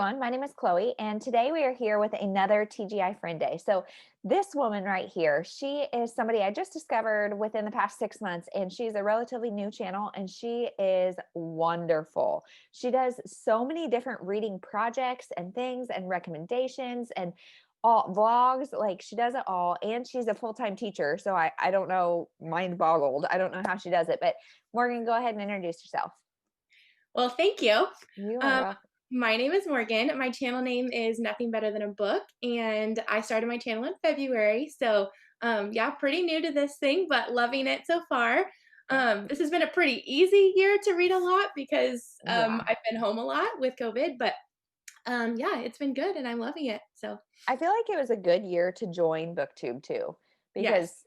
everyone. My name is Chloe, and today we are here with another TGI Friend Day. So, this woman right here, she is somebody I just discovered within the past 6 months, and she's a relatively new channel, and she is wonderful. She does so many different reading projects and things and recommendations and all vlogs. Like, she does it all, and she's a full-time teacher. So, I don't know, mind boggled. I don't know how she does it, but Morgan, go ahead and introduce yourself. Well, thank you. You are Um, welcome. my name is Morgan. My channel name is Nothing Better Than a Book, and I started my channel in February. So, yeah, pretty new to this thing, but loving it so far. This has been a pretty easy year to read a lot because Yeah. I've been home a lot with COVID, but yeah, it's been good and I'm loving it. So, I feel like it was a good year to join Booktube too, yes, because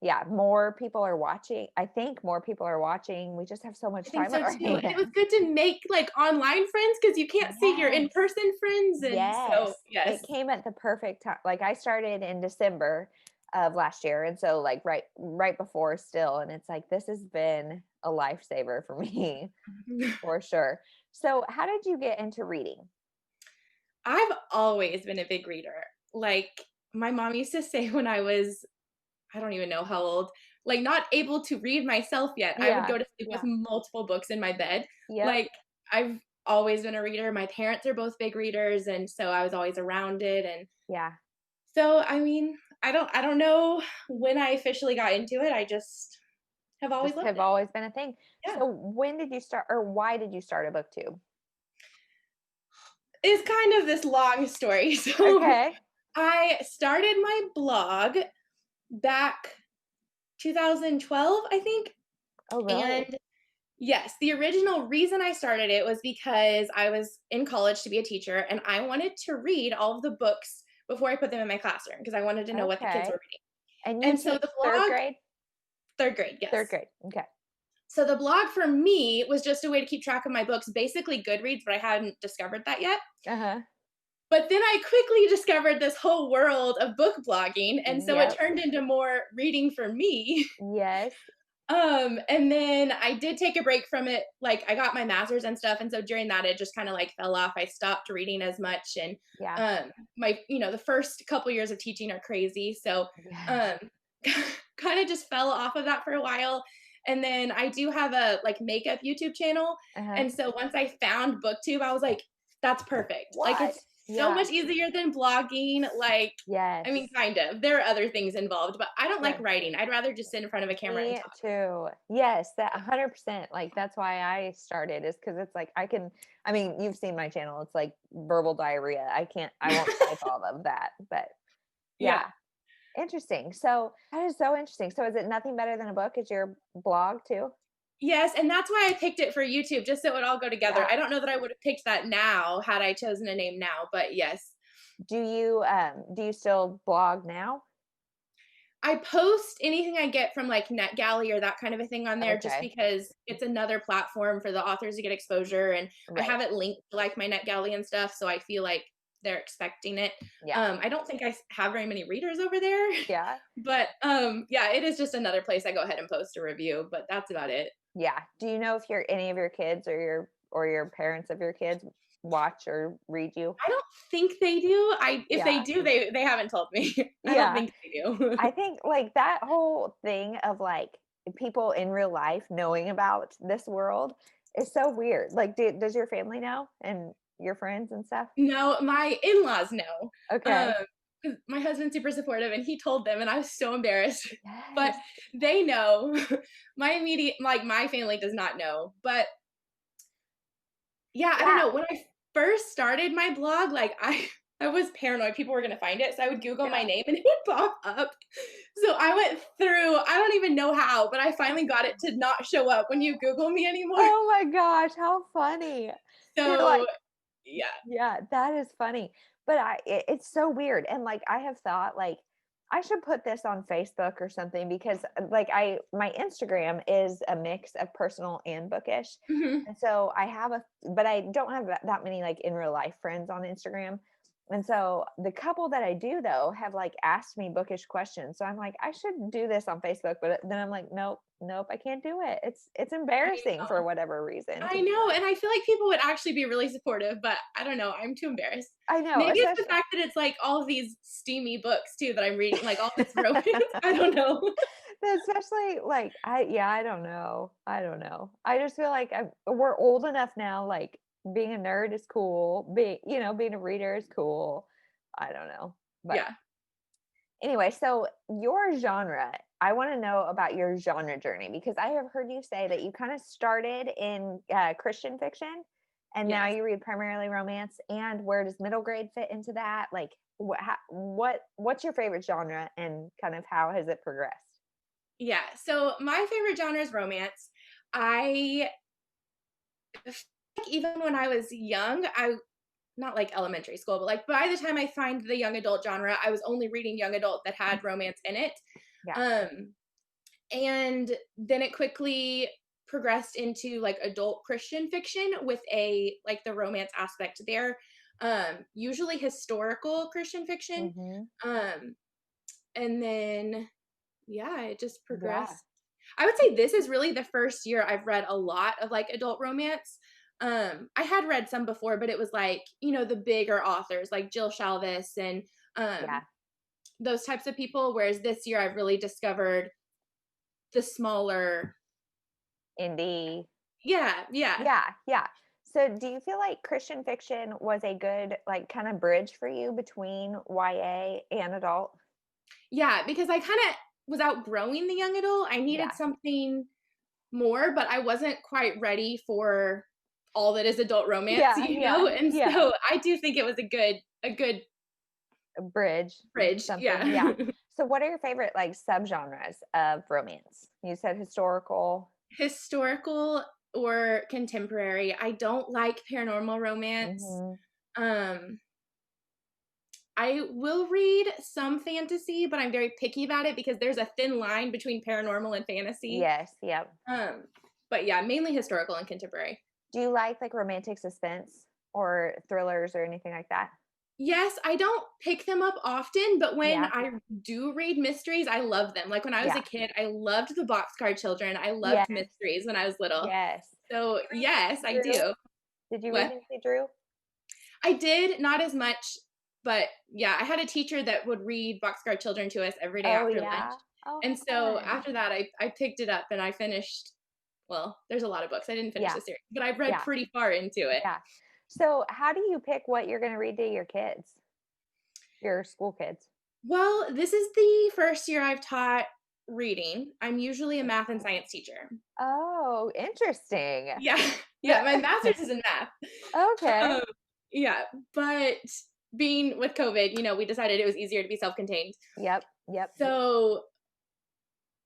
yeah, more people are watching. I think more people are watching. We just have so I much think time on so our too. And it was hands. good to make like online friends because you can't see your in Yes. person friends. And so, Yes. yes. It came at the perfect time. Like I started in December of last year. And so like right before still. And it's like this has been a lifesaver for me for sure. So how did you get into reading? I've always been a big reader. Like, my mom used to say when I was, I don't even know how old, like, not able to read myself yet, I would Yeah. go to sleep with Yeah. multiple books in my bed. Yep. Like, I've always been a reader. My parents are both big readers, and so I was always around it. And Yeah. so, I mean, I don't know when I officially got into it. I just have always Just loved have it. always been a thing. Yeah. So when did you start or why did you start a booktube? It's kind of this long story. So, Okay. I started my blog back 2012, I think. Oh, really? And yes, the original reason I started it was because I was in college to be a teacher and I wanted to read all of the books before I put them in my classroom because I wanted to know what the kids Okay. were reading. And you And so teach the 3rd blog, grade? third grade, 3rd yes. grade. Okay. So the blog for me was just a way to keep track of my books, basically Goodreads, but I hadn't discovered that yet. Uh-huh. But then I quickly discovered this whole world of book blogging. And so it Yep. turned into more reading for me. Yes. And then I did take a break from it. Like I got my master's and stuff. And so during that, it just kind of like fell off. I stopped reading as much. And Yeah. the first couple years of teaching are crazy. So Yes. um kind of just fell off of that for a while. And then I do have a like makeup YouTube channel. Uh-huh. And so once I found BookTube, I was like, that's perfect. Like What? it's so Yeah. much easier than blogging. Like, I mean, Yes. kind of. There are other things involved, but I don't like Sure. writing. I'd rather just sit in front of a camera and Me talk. too. Yes, that 100%. Like that's why I started is because it's like I mean, you've seen my channel. It's like verbal diarrhea. I won't type all of that. But Yeah. yeah, interesting. So that is so interesting. So is it nothing better than a book? Is your blog too? Yes, and that's why I picked it for YouTube, just so it would all go together. Yeah. I don't know that I would have picked that now had I chosen a name now, but yes. Do you still blog now? I post anything I get from like NetGalley or that kind of a thing on there just Okay. because it's another platform for the authors to get exposure, and I Right. have it linked to like my NetGalley and stuff, so I feel like they're expecting it. Yeah. I don't think have very many readers over there, Yeah. but yeah, it is just another place I go ahead and post a review, but that's about it. Yeah. Do you know if any of your kids or your parents of your kids watch or read you? I don't think they do. If they Yeah. do, they haven't told me. I don't Yeah. think they do. I think like that whole thing of like people in real life knowing about this world is so weird. Like, does your family know and your friends and stuff? No, my in-laws know. Um, Okay. 'Cause my husband's super supportive and he told them and I was so embarrassed. But Yes. they know. My family does not know. But yeah, I don't Yeah. know. When I first started my blog, like I was paranoid people were gonna find it. So I would Google my Yeah. name and it would pop up. So I went through, I don't even know how, but I finally got it to not show up when you Google me anymore. Oh my gosh, how funny. You're So like, yeah. yeah, that is funny. But it's so weird. And like I have thought like I should put this on Facebook or something because like my Instagram is a mix of personal and bookish. Mhm. And so I have but I don't have that many like in real life friends on Instagram. And so the couple that I do though have like asked me bookish questions. So I'm like, I should do this on Facebook, but then I'm like, nope, nope, I can't do it. It's I embarrassing for know. whatever reason to I be know, like, and I feel like people would actually be really supportive, but I don't know, I'm too embarrassed. I know, Maybe it's the especially fact that it's, like, all of these steamy books too that I'm reading, like, all this romance, I don't know. especially like I don't know. I don't know. I just feel like we're old enough now, like being a nerd is cool. Being a reader is cool. I don't know. But Yeah. anyway, so your genre, I want to know about your genre journey because I have heard you say that you kind of started in Christian fiction and now Yes. you read primarily romance. And where does middle grade fit into that? Like, what's your favorite genre and kind of how has it progressed? Yeah, so my favorite genre is romance. I feel like even when I was young, I not like elementary school, but, like, by the time I find the young adult genre, I was only reading young adult that had romance in it. Yeah. Um, and then it quickly progressed into, like, adult Christian fiction with the romance aspect there, usually historical Christian fiction, Hmm. um, and then, yeah, it just Yeah. progressed. I would say this is really the first year I've read a lot of, like, adult romance. I had read some before, but it was, like, the bigger authors, like Jill Shalvis and, Yeah. um, those types of people, whereas this year I've really discovered the smaller. Indie. Yeah, yeah. Yeah. Yeah. So do you feel like Christian fiction was a good like kind of bridge for you between YA and adult? Yeah, because I kinda was outgrowing the young adult. I needed Yeah. something more, but I wasn't quite ready for all that is adult romance, Yeah. Yeah. And Yeah. so I do think it was a good A bridge, bridge, something. yeah. Yeah. So what are your favorite like subgenres of romance? You said historical. Historical or contemporary. I don't like paranormal romance. Hmm. Um, I will read some fantasy, but I'm very picky about it because there's a thin line between paranormal and fantasy. Yes. Yep. Um, but yeah, mainly historical and contemporary. Do you like romantic suspense or thrillers or anything like that? Yes, I don't pick them up often, but when Yeah. I do read mysteries, I love them. Like when I was a Yeah. kid, I loved the Boxcar Children. I loved Yes. mysteries when I was little. Yes. So, Did you read yes, Nancy I Drew? do. Did you read What? Nancy Drew? I did, not as much, but yeah, I had a teacher that would read Boxcar Children to us every day Oh after lunch. yeah. Oh, And so fun. after that, I picked it up and I finished. Well, there's a lot of books. I didn't finish Yeah. the series, but I've read Yeah. pretty far into it. Yeah. So, how do you pick what you're gonna read to your kids? Your school kids? Well, this is the first year I've taught reading. I'm usually a math and Okay. science teacher. Oh, interesting. Yeah. The Yeah, my master's is in math. Okay. Um, yeah, but being with COVID, we decided it was easier to be self-contained. Yep, yep. So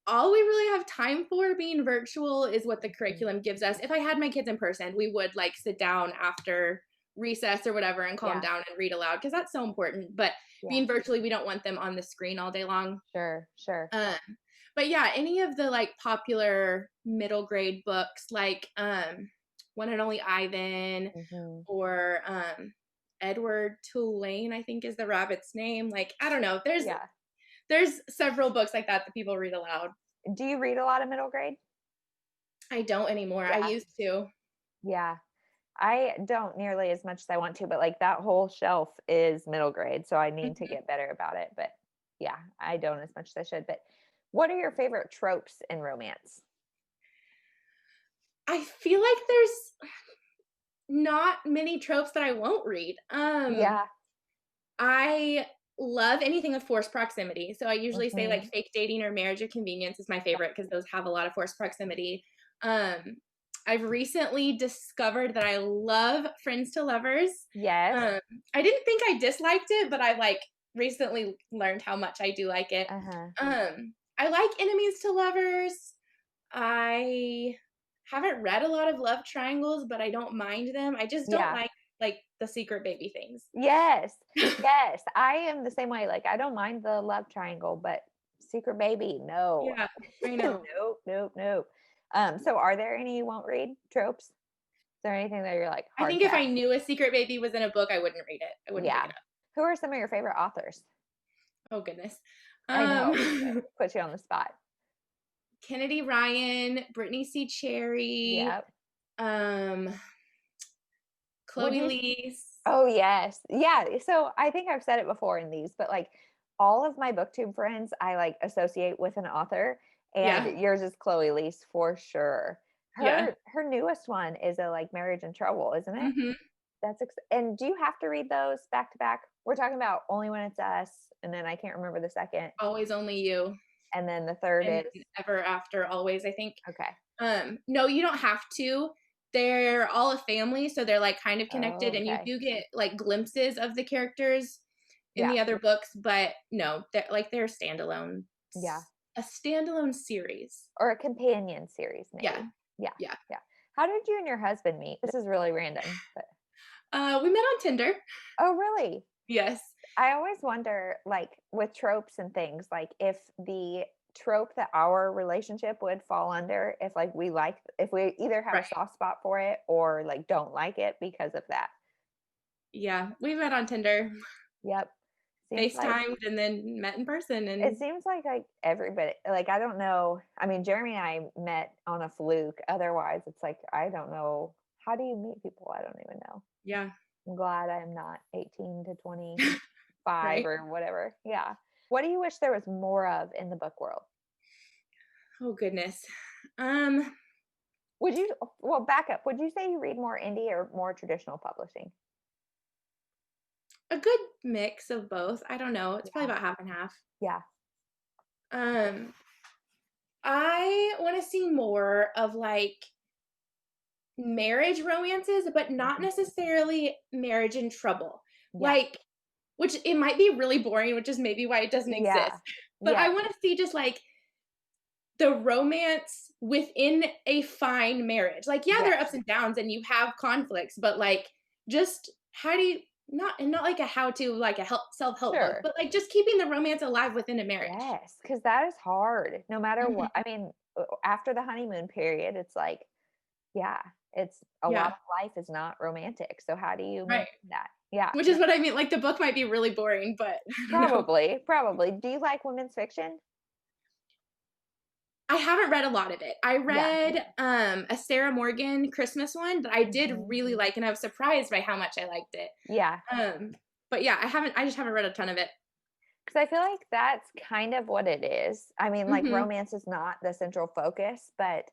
all we really have time for being virtual is what the Mhm. curriculum gives us. If I had my kids in person, we would like sit down after recess or whatever and calm Yeah, down and read aloud because that's so important. But yeah. being virtually, we don't want them on the screen all day long. Sure, sure. Um, but yeah, any of the like popular middle grade books like One and Only Ivan Mhm. or Edward Tulane, I think is the rabbit's name. Like, I don't know. Yeah. There's several books like that that people read aloud. Do you read a lot of middle grade? I don't anymore. I Yeah, used to. yeah. I don't nearly as much as I want to, but like that whole shelf is middle grade, so I need to Mhm. get better about it. But yeah, I don't as much as I should. But what are your favorite tropes in romance? I feel like there's not many tropes that I won't read. Yeah. I love anything with forced proximity. So I usually say like Hmm. fake dating or marriage of convenience is my favorite because those have a lot of forced proximity. Um, I've recently discovered that I love friends to lovers. Yes. Um, I didn't think I disliked it, but I like recently learned how much I do like it. Uh-huh. I like enemies to lovers. I haven't read a lot of love triangles, but I don't mind them. I just don't Yeah. like the secret baby things. Yes. Yes. I am the same way. Like I don't mind the love triangle, but secret baby, no. Yeah, I know. Nope, nope, nope. So are there any you won't read tropes? Is there anything that you're like I hard think if pass? I knew a secret baby was in a book, I wouldn't read it. I wouldn't pick Yeah. it up. Who are some of your favorite authors? Oh goodness. I know, Um, put you on the spot. Kennedy Ryan, Brittany C. Cherry, Yep. um, Would Chloe you Lease. Oh, yes. Yeah, so I think I've said it before in these, but, like, all of my Booktube friends, I, like, associate with an author, and Yeah. yours is Chloe Lease for sure. Yeah. Her newest one is a, like, Marriage in Trouble, isn't it? Mhm. And do you have to read those back to back? We're talking about Only When It's Us, and then I can't remember the second, Always Only You, and then the third and is Ever After Always, I think. okay. No, you don't have to. They're all a family, so they're, like, kind of connected, Oh, and you okay. do get, like, glimpses of the characters in Yeah, the other books, but no, they're standalone. yeah. A standalone series. Or a companion series, Yeah, maybe. Yeah, yeah. yeah. How did you and your husband meet? This is really random, but We met on Tinder. oh, really? Yes. I always wonder, like, with tropes and things, like, if the trope that our relationship would fall under, if we either have a Right. soft spot for it or, like, don't like it because of that. Yeah, we met on Tinder, Yep. Seems like FaceTimed, and then met in person, it and seems like everybody, like, I don't know. I mean, Jeremy and I met on a fluke. Otherwise, it's like, I don't know. How do you meet people? I don't even know. yeah, I'm glad I'm not 18 to 25 right? or whatever. Yeah. What do you wish there was more of in the book world? Oh, goodness. Um, Would you, well, back up. Would you say you read more indie or more traditional publishing? a good mix of both. I don't know. It's probably Yeah. about half and half. Yeah. Um, I wanna see more of, like, marriage romances, but not Mhm. necessarily marriage in trouble. Yeah. Like, which it might be really boring, which is maybe why it doesn't exist. Yeah. But I Yeah. wanna see just, like, the romance within a fine marriage. Like, yeah, there are Yes. ups and downs and you have conflicts, but, like, just how do you not like a how to, like a self-help book, Sure. but, like, just keeping the romance alive within a marriage. Yes. Because that is hard no matter what. Mhm. I mean, after the honeymoon period, it's like, yeah, it's a lot Yeah, of life is not romantic. So how do you right. maintain that? Yeah. Which is what I mean, like, the book might be really boring, but I don't know. Probably. Probably. Do you like women's fiction? I haven't read a lot of it. I Yeah. read, a Sarah Morgan Christmas one that I did Mhm. really like, and I was surprised by how much I liked it. Yeah. But yeah, I just haven't read a ton of it. 'Cause I feel like that's kind of what it is. I mean, like, Mhm. romance is not the central focus, but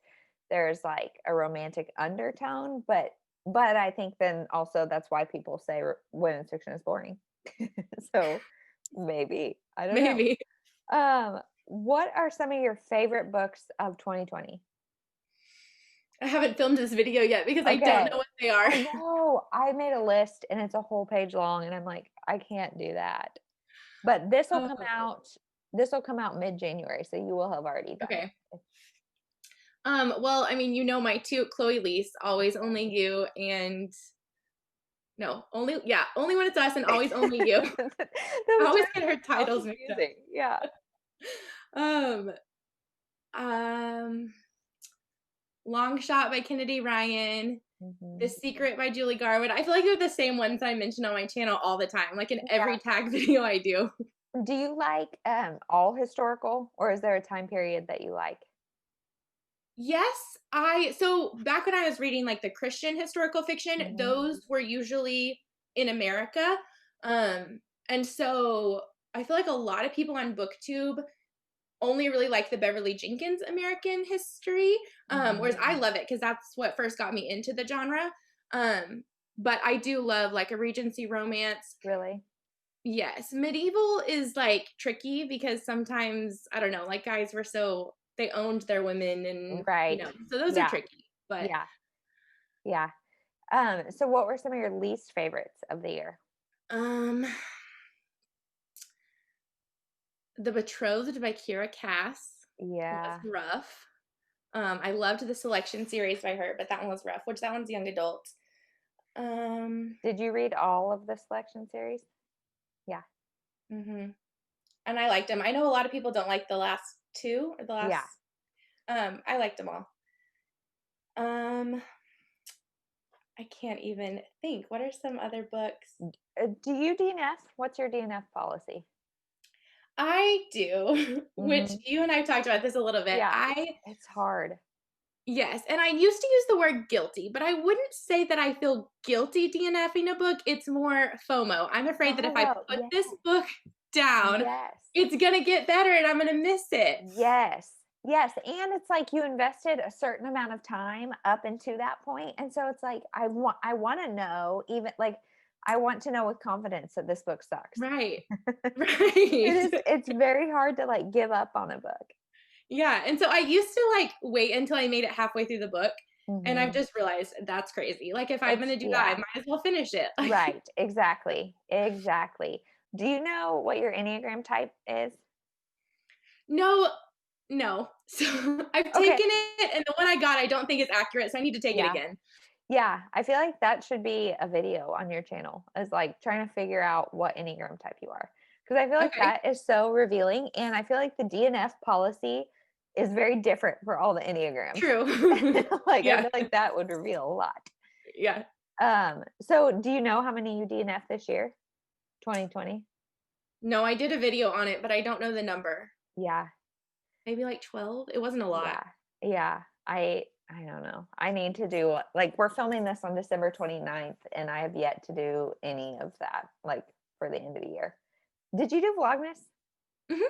there's, like, a romantic undertone, but I think then also that's why people say women's fiction is boring. So, maybe, I don't know. Maybe. What are some of your favorite books of 2020? I haven't filmed this video yet because I don't Okay. know what they are. I know. I made a list and it's a whole page long, and I'm like, "I can't do that." But Oh, this will come out mid-January, so you will have already done okay. it. Well, I mean, you know my 2, Chloe Lease, Always Only You, and no, Only When It's Us and Always Only You. I Those always get titles her are so titles mixed up. confusing. Yeah. Um, um, Long Shot by Kennedy Ryan, The Mhm. Secret by Julie Garwood. I feel like they're the same ones I mention on my channel all the time, like in Yeah. every tag video I do. Do you like, all historical, or is there a time period that you like? Yes, I so back when I was reading like the Christian historical fiction, Mhm. those were usually in America. And so I feel like a lot of people on BookTube only really like the Beverly Jenkins American history. Whereas Mhm. I love it because that's what first got me into the genre. Um, but I do love like a Regency romance. Really? Yes, medieval is like tricky because sometimes I don't know, like guys were so they owned their women and Right. so those are Yeah. tricky. But Yeah. Yeah. So what were some of your least favorites of the year? um The Betrothed by Kira Cass was Yeah. rough. I loved the selection series by her, but that one was rough, which that one's young adult. Um Did you read all of the selection series? Yeah. mhm. And I liked them. I know a lot of people don't like the last two or the last Yeah. I liked them all. Um I can't even think. What are some other books? Do you DNF? What's your DNF policy? I do, which Hmm. you and I talked about this a little bit. Yeah, it's hard. Yes, and I used to use the word guilty, but I wouldn't say that I feel guilty DNFing a book. It's more FOMO. I'm afraid that if I FOMO. put Yes, this book down, yes. it's gonna get better and I'm gonna miss it. Yes. Yes, and it's like you invested a certain amount of time up into that point, and so it's like I wanna know even like, I want to know with confidence that this book sucks. Right. It is Right. it's very hard to, like, give up on a book. Yeah, and so I used to, like, wait until I made it halfway through the book, and I've Mhm. just realized that's crazy. Like, if I'm It's gonna do that, I yeah, might as well finish it. Like, right, exactly, exactly. Do you know what your Enneagram type is? no, no. So, I've Okay, taken it, and the one I got, I don't think is accurate, so I need to take it yeah. again. Yeah, I feel like that should be a video on your channel, is like trying to figure out what Enneagram type you are. Because I feel like Okay. that is so revealing. And I feel like the DNF policy is very different for all the Enneagrams. True. Like, I Yeah, feel like that would reveal a lot. yeah. So do you know how many you DNF this year? 2020? No, I did a video on it, but I don't know the number. Yeah, Maybe, like, 12? It wasn't a lot. yeah, yeah. I don't know. I need to do like we're filming this on December 29th, and I have yet to do any of that, like for the end of the year. Did you do Vlogmas? Mhm.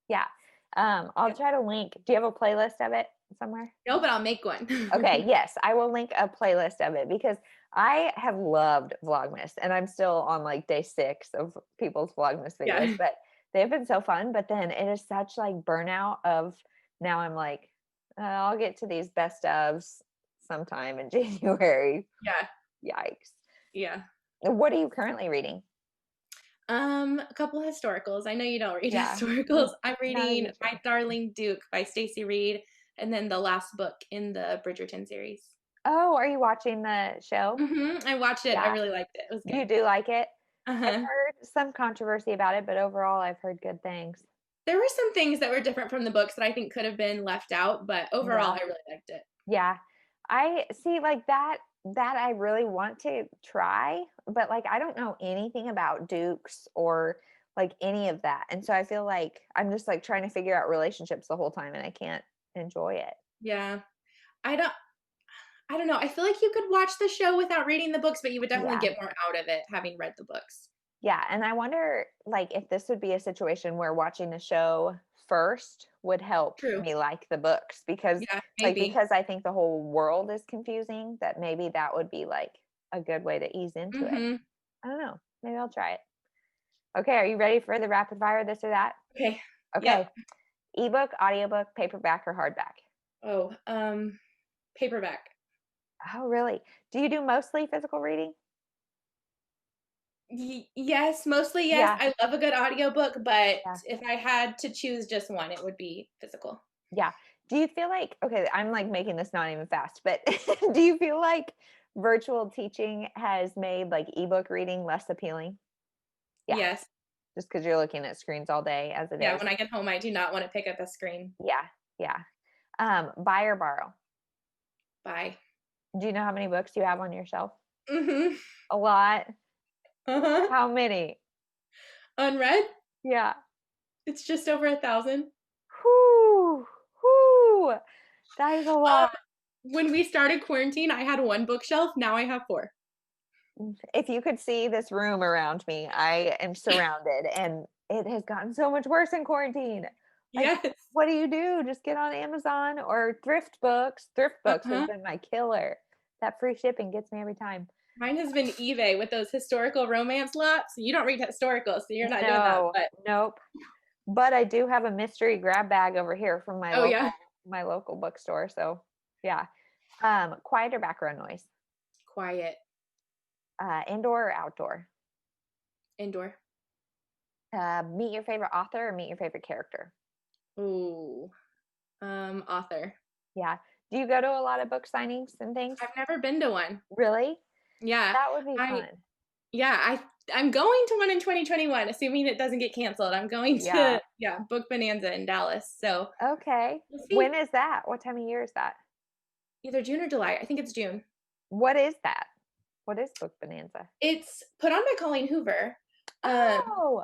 Yeah. I'll Yep. try to link. Do you have a playlist of it somewhere? No, but I'll make one. Okay, yes, I will link a playlist of it because I have loved Vlogmas and I'm still on like day 6 of people's Vlogmas videos, Yeah. but they've been so fun. But then it is such like burnout of now I'm like, I'll get to these best ofs sometime in January. Yeah, Yikes. yeah. What are you currently reading? A couple historicals. I know you don't read Yeah. historicals. I'm Not a reading huge My fan. Darling Duke by Stacey Reid, and then the last book in the Bridgerton series. Oh, are you watching the show? I watched it. I Yeah. really liked it. It was You good. do like it? I've Uh-huh. heard some controversy about it, but overall I've heard good things. There were some things that were different from the books that I think could have been left out, but overall, Yeah. I really liked it. Yeah. I see like that I really want to try, but like I don't know anything about dukes or like any of that. And so I feel like I'm just like trying to figure out relationships the whole time and I can't enjoy it. Yeah. I don't I don't know. I feel like you could watch the show without reading the books, but you would definitely Yeah. get more out of it having read the books. Yeah, and I wonder like if this would be a situation where watching the show first would help True. me like the books Yeah, maybe. because I think the whole world is confusing that maybe that would be like a good way to ease into it. Mhm. I don't know. Maybe I'll try it. Okay, are you ready for the rapid fire this or that? Okay. Okay. Yep. Ebook, audiobook, paperback or hardback? Oh, paperback. Oh, really? Do you do mostly physical reading? Yes, mostly yes. Yeah, I love a good audiobook, but yeah. if I had to choose just one, it would be physical. Yeah. Do you feel like okay, I'm like making this not even fast, but do you feel like virtual teaching has made like ebook reading less appealing? Yeah, Yes. just because you're looking at screens all day as it Yeah, is. when I get home, I do not wanna pick up a screen. Yeah, yeah. Buy or borrow? Bye. Do you know how many books you have on your shelf? Mhm. A lot. Uh-huh. How many? Unread? Yeah. It's just over 1,000. Whoo, whoo. That is a Um, lot. when we started quarantine, I had 1 bookshelf, now I have 4. If you could see this room around me, I am surrounded and it has gotten so much worse in quarantine. Like, Yes. what do you do? Just get on Amazon or thrift books. Thrift books has Uh-huh. been my killer. That free shipping gets me every time. Mine has been eBay with those historical romance lots. You don't read historical, so you're not doing that, No, but nope. But I do have a mystery grab bag over here from oh, yeah. my local bookstore. So yeah. Quiet or background noise? Quiet. Indoor or outdoor? Indoor. Meet your favorite author or meet your favorite character? Ooh. Author. Yeah. Do you go to a lot of book signings and things? I've never been to one. Really? Yeah. That would be I fun. yeah, I'm going to one in 2021, assuming it doesn't get canceled. I'm going Yeah. to yeah, Book Bonanza in Dallas. So, Okay. we'll When see. is that? What time of year is that? Either June or July. I think it's June. What is that? What is Book Bonanza? It's put on by Colleen Hoover. Um, Oh,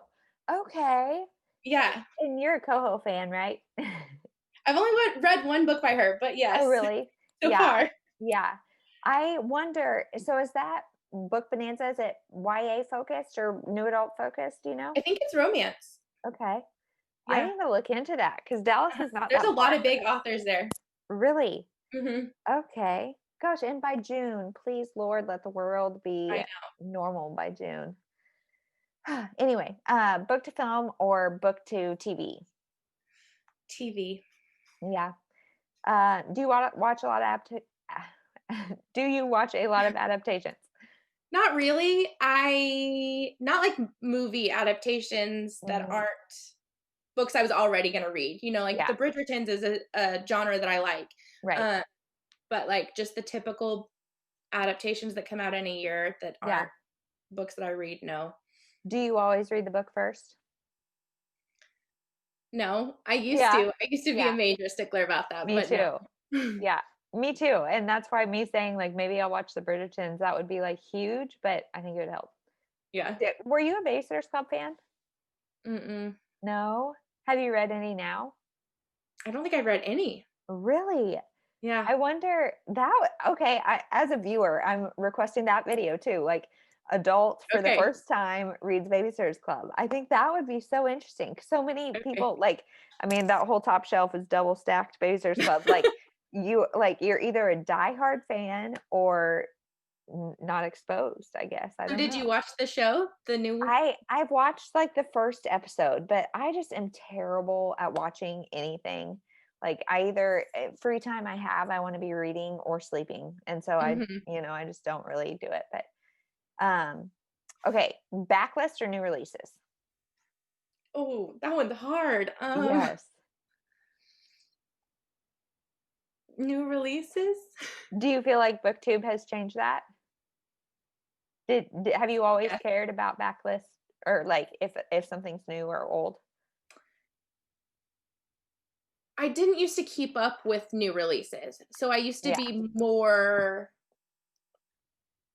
okay. yeah. And you're a Coho fan, right? I've only read one book by her, but Oh, yes, really? so Yeah, far. yeah. I wonder, so is that Book Bonanza, is it YA focused or new adult focused, do you know? I think it's romance. Okay. I Yeah. need to look into that because Dallas is not There's a that far. lot of big authors there. Really? Mhm. Okay. Gosh, and by June, please, Lord, let the world I be know. normal by June. Anyway, book to film or book to TV? TV. Yeah. Do you watch a lot of do you watch a lot of adaptations? Not really. Not like movie adaptations that Mhm. aren't books I was already gonna read. Like Yeah, The Bridgertons is a genre that I like. right. Uh, but like just the typical adaptations that come out in a year that Yeah. aren't books that I read, no. Do you always read the book first? No, I used Yeah. to. I used to be a Yeah. major stickler about that, Me but no. too. Yeah. Me too. And that's why me saying like maybe I'll watch the Bridgertons, that would be like huge, but I think it would help. Yeah. Were you a Babysitters Club fan? Mm-mm. No. Have you read any now? I don't think I've read any. Really? Yeah. I wonder that okay, as a viewer, I'm requesting that video too. Like adult for the Okay. first time reads Babysitters Club. I think that would be so interesting. So many Okay. people like I mean that whole top shelf is double stacked Babysitters Club. You're either a diehard fan or not exposed, I guess. I So don't did know. you watch the show? The new I've watched like the first episode, but I just am terrible at watching anything. Like I either free time I have, I want to be reading or sleeping. And so Mhm. I just don't really do it. But okay, backlist or new releases? Oh, that one's hard. Yes. New releases? Do you feel like Booktube has changed that? Have you always Yeah. cared about backlist or like if something's new or old? I didn't used to keep up with new releases. So I used to Yeah. be more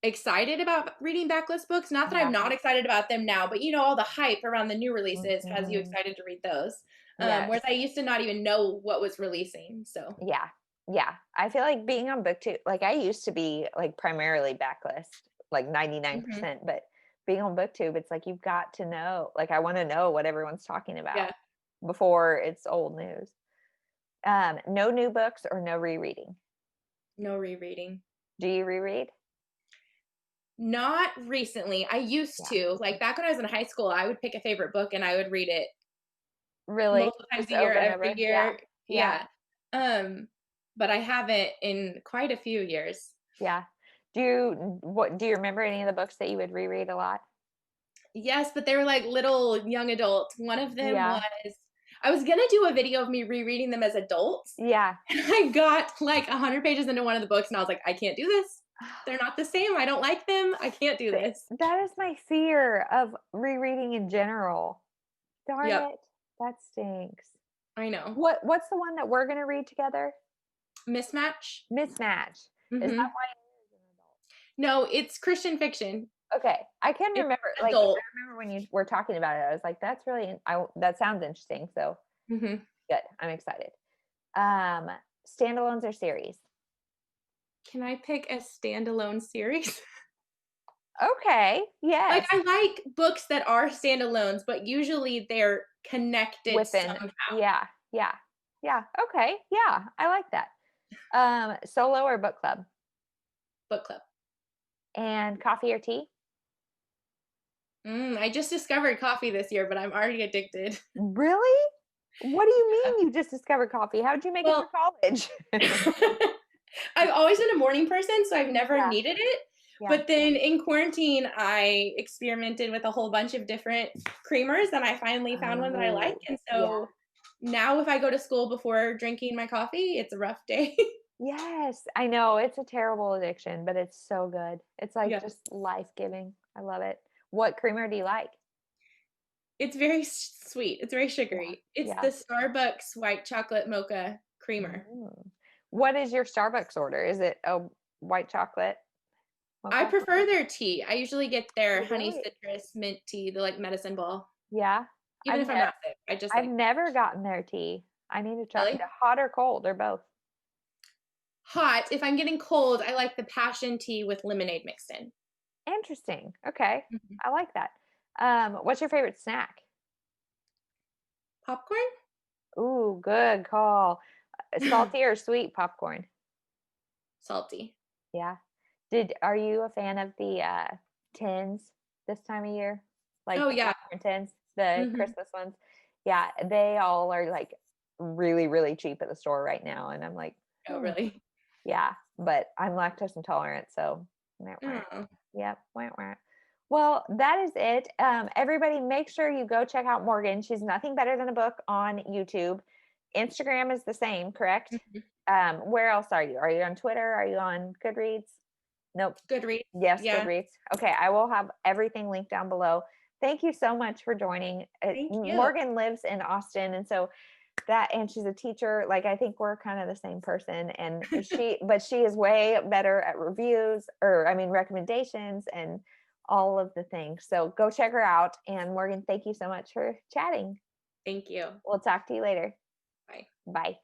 excited about reading backlist books. Not that I'm Yeah. not excited about them now, but all the hype around the new releases has you Mhm. excited to read those. Whereas Yes. I used to not even know what was releasing. So Yeah. Yeah. I feel like being on Booktube, like I used to be like primarily backlist, like mhm. 99%, but being on Booktube, it's like you've got to know, like I want to know what everyone's talking about Yeah, before it's old news. No new books or no rereading. no rereading. Do you reread? Not recently. I used Yeah. to. Like back when I was in high school, I would pick a favorite book and I would read it Really? multiple times Just a year, over and every over? Yeah. year. Yeah. Yeah. Um, but I haven't in quite a few years. Yeah. Do you remember any of the books that you would reread a lot? Yes, but they were like little young adults. One of them was Yeah. I was gonna do a video of me rereading them as adults. Yeah. And I got like 100 pages into one of the books and I was like, I can't do this. They're not the same. I don't like them. I can't do this. That is my fear of rereading in general. Darn Yep. it. That stinks. I know. What's the one that we're gonna read together? Mismatch. Mismatch. Is that Hmm. why it is an No, it's Christian fiction. adult? Okay. I can It's remember, like I adult. remember when you were talking about it, I was like, that's really that sounds interesting. So Hmm. good. I'm excited. Um, standalones or series? Can I pick a standalone series? Okay. Like, Yes. I like books that are standalones, but usually they're connected Within somehow. yeah, yeah, yeah. Okay. Yeah. I like that. Solo or book club? Book club. And coffee or tea? I just discovered coffee this year, but I'm already addicted. Really? What do you mean you just discovered coffee? How'd you make it Well, through college? I've always been a morning person, so I've never Yeah, needed it. yeah. But then in quarantine, I experimented with a whole bunch of different creamers, and I finally found one that I like. Oh, And yeah. so now, if I go to school before drinking my coffee, it's a rough day. Yes, I know it's a terrible addiction, but it's so good. It's like Yeah, just life-giving. I love it. What creamer do you like? it's very sweet. It's very Yeah, sugary. It's yeah. the Starbucks white chocolate mocha creamer. Mm. What is your Starbucks order? Is it a white chocolate? I Okay. prefer their tea. I usually get their You honey really? citrus mint tea, the, like, medicine ball. Yeah. Even if I'm not sick, I just I've like never gotten their tea. I need to try really? hot or cold or both. Hot. If I'm getting cold, I like the passion tea with lemonade mixed in. Interesting. Okay. Mhm. I like that. What's your favorite snack? Popcorn? Ooh, good call. Salty or sweet popcorn? Salty. Yeah. Are you a fan of the tins this time of year? Like Oh, the yeah. popcorn tins, the Mhm. Christmas ones? Yeah, they all are like really, really cheap at the store right now. And I'm like, Oh, hmm, really? yeah, but I'm lactose intolerant, so wah, wah. Oh, Yep, wah, wah. Well, that is it. Everybody, make sure you go check out Morgan. She's nothing better than a book on YouTube. Instagram is the same, correct? mhm. Where else are you? Are you on Twitter? Are you on Goodreads? Nope. Goodreads. Yes, Yeah. Goodreads. Okay, I will have everything linked down below. Thank you so much for joining. Thank you. Morgan lives in Austin, and so that, and she's a teacher. Like, I think we're kind of the same person, and but she is way better at reviews, or I mean recommendations, and all of the things. So go check her out. And Morgan, thank you so much for chatting. Thank you. We'll talk to you later. Bye. Bye.